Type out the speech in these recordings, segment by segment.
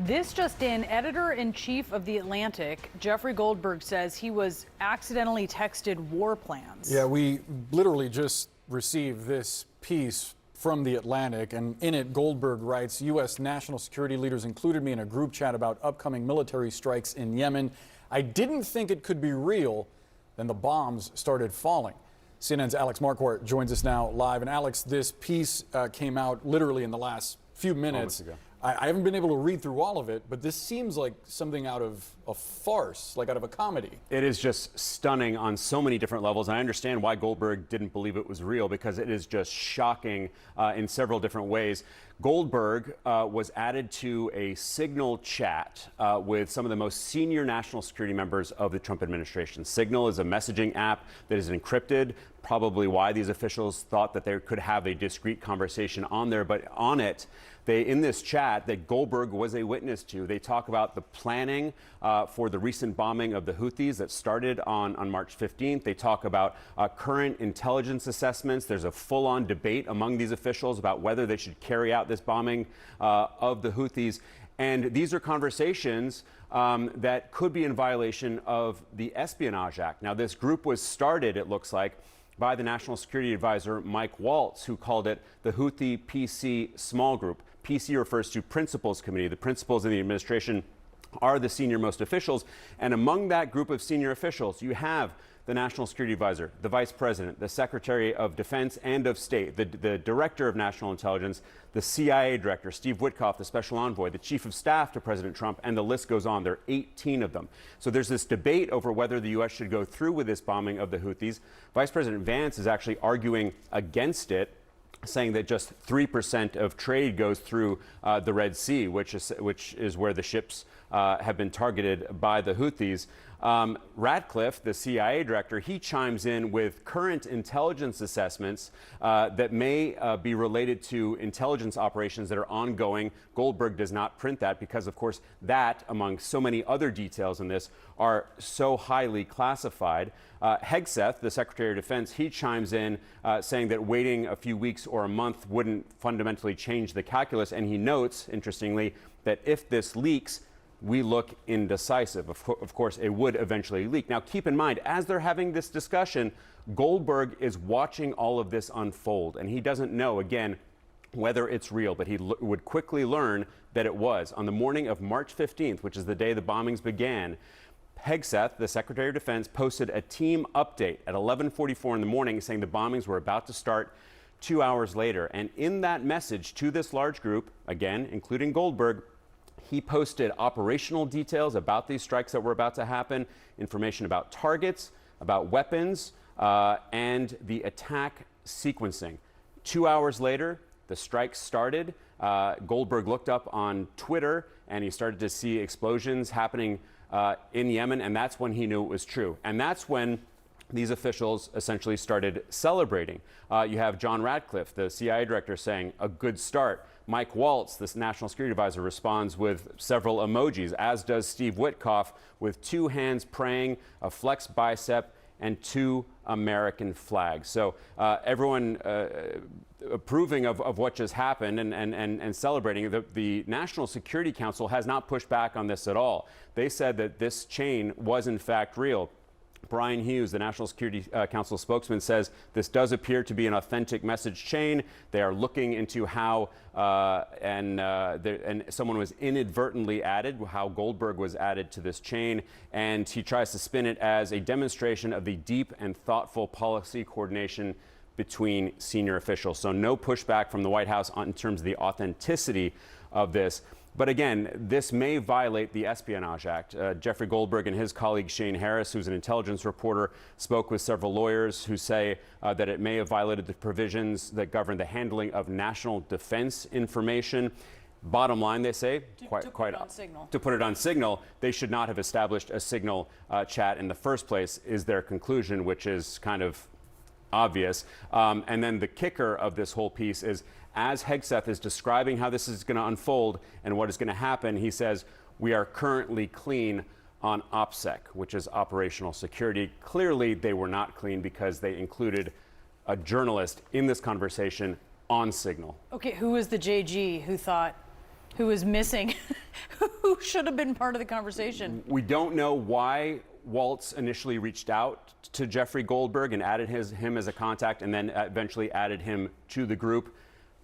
This just in, editor-in-chief of The Atlantic, Jeffrey Goldberg, says he was accidentally texted war plans. Yeah, we literally just received this piece from The Atlantic, and in it, Goldberg writes, U.S. national security leaders included me in a group chat about upcoming military strikes in Yemen. I didn't think it could be real. Then the bombs started falling. CNN's Alex Marquardt joins us now live. And Alex, this piece came out literally in the last few minutes. I haven't been able to read through all of it, but this seems like something out of a farce, like out of a comedy. It is just stunning on so many different levels, and I understand why Goldberg didn't believe it was real, because it is just shocking in several different ways. Goldberg was added to a Signal chat with some of the most senior national security members of the Trump administration. Signal is a messaging app that is encrypted, probably why these officials thought that they could have a discreet conversation on there, but on it, in this chat that Goldberg was a witness to, they talk about the planning for the recent bombing of the Houthis that started on March 15th. They talk about current intelligence assessments. There's a full-on debate among these officials about whether they should carry out this bombing of the Houthis. And these are conversations that could be in violation of the Espionage Act. Now, this group was started, it looks like, by the National Security Advisor Mike Waltz, who called it the Houthi PC Small Group. PC refers to Principals Committee. The principals in the administration are the senior-most officials. And among that group of senior officials, you have the National Security Advisor, the Vice President, the Secretary of Defense and of State, the Director of National Intelligence, the CIA Director, Steve Witkoff, the Special Envoy, the Chief of Staff to President Trump, and the list goes on. There are 18 of them. So there's this debate over whether the U.S. should go through with this bombing of the Houthis. Vice President Vance is actually arguing against it, saying that just 3% of trade goes through the Red Sea, which is where the ships have been targeted by the Houthis. Ratcliffe, the CIA director, he chimes in with current intelligence assessments that may be related to intelligence operations that are ongoing. Goldberg does not print that because, of course, that, among so many other details in this, are so highly classified. Hegseth, the Secretary of Defense, he chimes in saying that waiting a few weeks or a month wouldn't fundamentally change the calculus. And he notes, interestingly, that if this leaks, we look indecisive. Of course, it would eventually leak. Now, keep in mind, as they're having this discussion, Goldberg is watching all of this unfold, and he doesn't know, again, whether it's real, but he would quickly learn that it was. On the morning of March 15th, which is the day the bombings began, Hegseth, the Secretary of Defense, posted a team update at 11:44 in the morning saying the bombings were about to start 2 hours later. And in that message to this large group, again, including Goldberg, he posted operational details about these strikes that were about to happen, information about targets, about weapons, and the attack sequencing. 2 hours later, the strikes started. Goldberg looked up on Twitter, and he started to see explosions happening in Yemen, and that's when he knew it was true. And that's when these officials essentially started celebrating. You have John Ratcliffe, the CIA director, saying, "A good start." Mike Waltz, this National Security Advisor, responds with several emojis, as does Steve Witkoff, with 2 hands praying, a flexed bicep, and 2 American flags. So everyone approving of what just happened and celebrating. The National Security Council has not pushed back on this at all. They said that this chain was in fact real. Brian Hughes, the National Security Council spokesman, says this does appear to be an authentic message chain. They are looking into how and someone was inadvertently added, how Goldberg was added to this chain, and he tries to spin it as a demonstration of the deep and thoughtful policy coordination between senior officials. So no pushback from the White House in terms of the authenticity of this. But again, this may violate the Espionage Act. Jeffrey Goldberg and his colleague Shane Harris, who's an intelligence reporter, spoke with several lawyers who say that it may have violated the provisions that govern the handling of national defense information. Bottom line, they say, to put it on Signal, they should not have established a Signal chat in the first place, is their conclusion, which is kind of obvious. And then the kicker of this whole piece is, as Hegseth is describing how this is going to unfold and what is going to happen, he says, we are currently clean on OPSEC, which is operational security. Clearly, they were not clean because they included a journalist in this conversation on Signal. Okay, who was the JG who thought Who is missing, who should have been part of the conversation. We don't know why Waltz initially reached out to Jeffrey Goldberg and added him as a contact and then eventually added him to the group.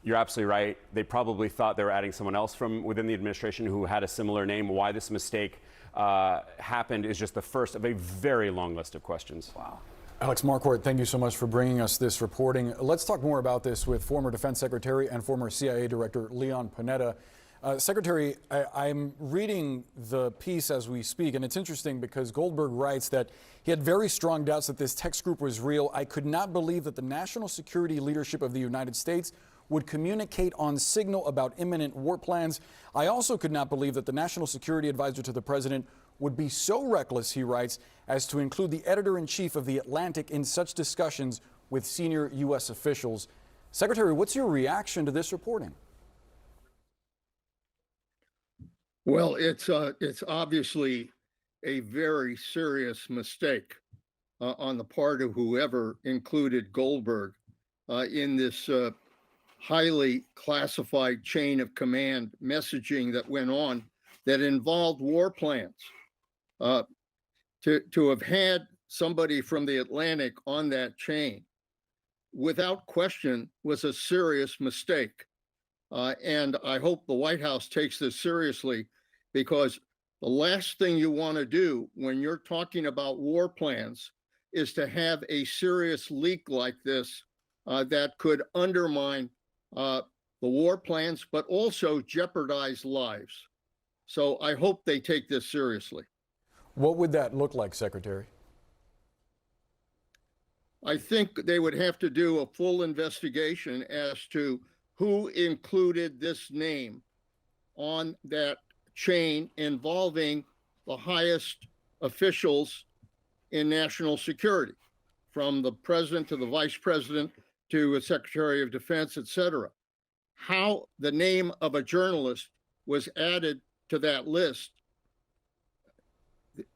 You're absolutely right. They probably thought they were adding someone else from within the administration who had a similar name. Why this mistake happened is just the first of a very long list of questions. Wow. Alex Marquardt, thank you so much for bringing us this reporting. Let's talk more about this with former Defense Secretary and former CIA Director Leon Panetta. Secretary, I'm reading the piece as we speak, and it's interesting because Goldberg writes that he had very strong doubts that this text group was real. I could not believe that the national security leadership of the United States would communicate on signal about imminent war plans. I also could not believe that the national security advisor to the president would be so reckless, he writes, as to include the editor-in-chief of The Atlantic in such discussions with senior U.S. officials. Secretary, what's your reaction to this reporting? Well, it's obviously a very serious mistake on the part of whoever included Goldberg in this highly classified chain of command messaging that went on that involved war plans. To have had somebody from the Atlantic on that chain, without question, was a serious mistake. And I hope the White House takes this seriously, because the last thing you want to do when you're talking about war plans is to have a serious leak like this that could undermine the war plans, but also jeopardize lives. So I hope they take this seriously. What would that look like, Secretary? I think they would have to do a full investigation as to who included this name on that chain involving the highest officials in national security, from the president to the vice president to a secretary of defense, et cetera. How the name of a journalist was added to that list,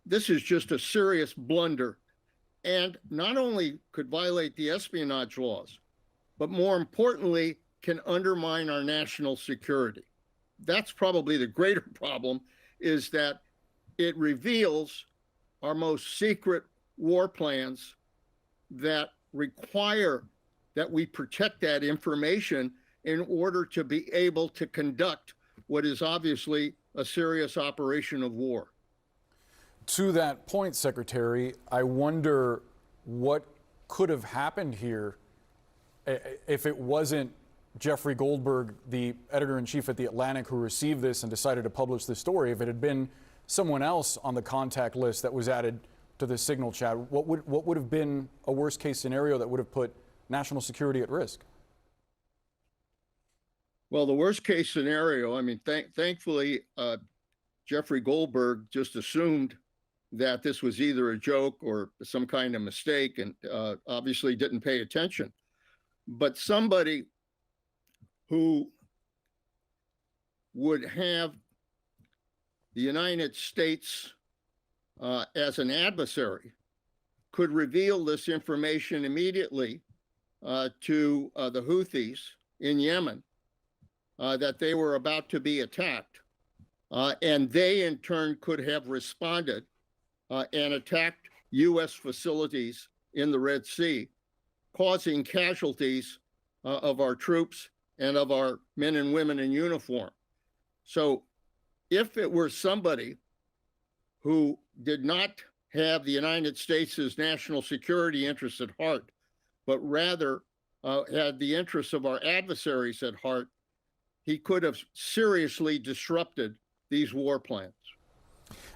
this is just a serious blunder, and not only could violate the espionage laws, but more importantly, can undermine our national security. That's probably the greater problem, is that it reveals our most secret war plans that require that we protect that information in order to be able to conduct what is obviously a serious operation of war. To that point, Secretary, I wonder what could have happened here if it wasn't Jeffrey Goldberg, the editor-in-chief at The Atlantic, who received this and decided to publish this story. If it had been someone else on the contact list that was added to the signal chat, what would have been a worst-case scenario that would have put national security at risk? Well, the worst-case scenario, I mean, thankfully, Jeffrey Goldberg just assumed that this was either a joke or some kind of mistake, and obviously didn't pay attention. But somebody who would have the United States as an adversary could reveal this information immediately to the Houthis in Yemen, that they were about to be attacked. And they in turn could have responded and attacked U.S. facilities in the Red Sea, causing casualties of our troops and of our men and women in uniform. So if it were somebody who did not have the United States' national security interests at heart, but rather had the interests of our adversaries at heart, he could have seriously disrupted these war plans.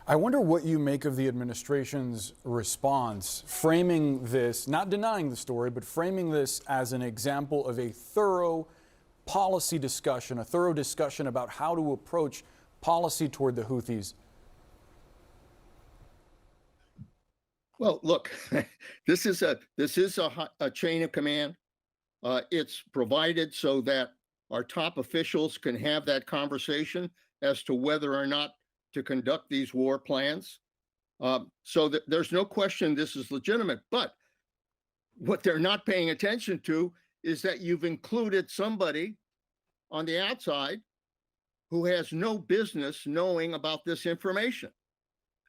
I wonder what you make of the administration's response, framing this, not denying the story, but framing this as an example of a thorough policy discussion, a thorough discussion about how to approach policy toward the Houthis. Well, look, this is a chain of command. It's provided so that our top officials can have that conversation as to whether or not to conduct these war plans. So that there's no question this is legitimate. But what they're not paying attention to is that you've included somebody on the outside who has no business knowing about this information.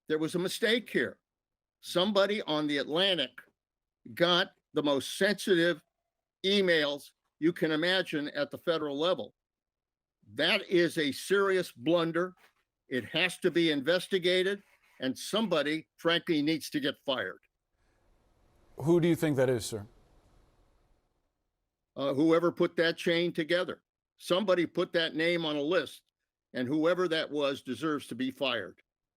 There was a mistake here. Somebody on the Atlantic got the most sensitive emails you can imagine at the federal level. That is a serious blunder. It has to be investigated, and somebody, frankly, needs to get fired. Who do you think that is, sir? Whoever put that chain together. Somebody put that name on a list, and whoever that was deserves to be fired.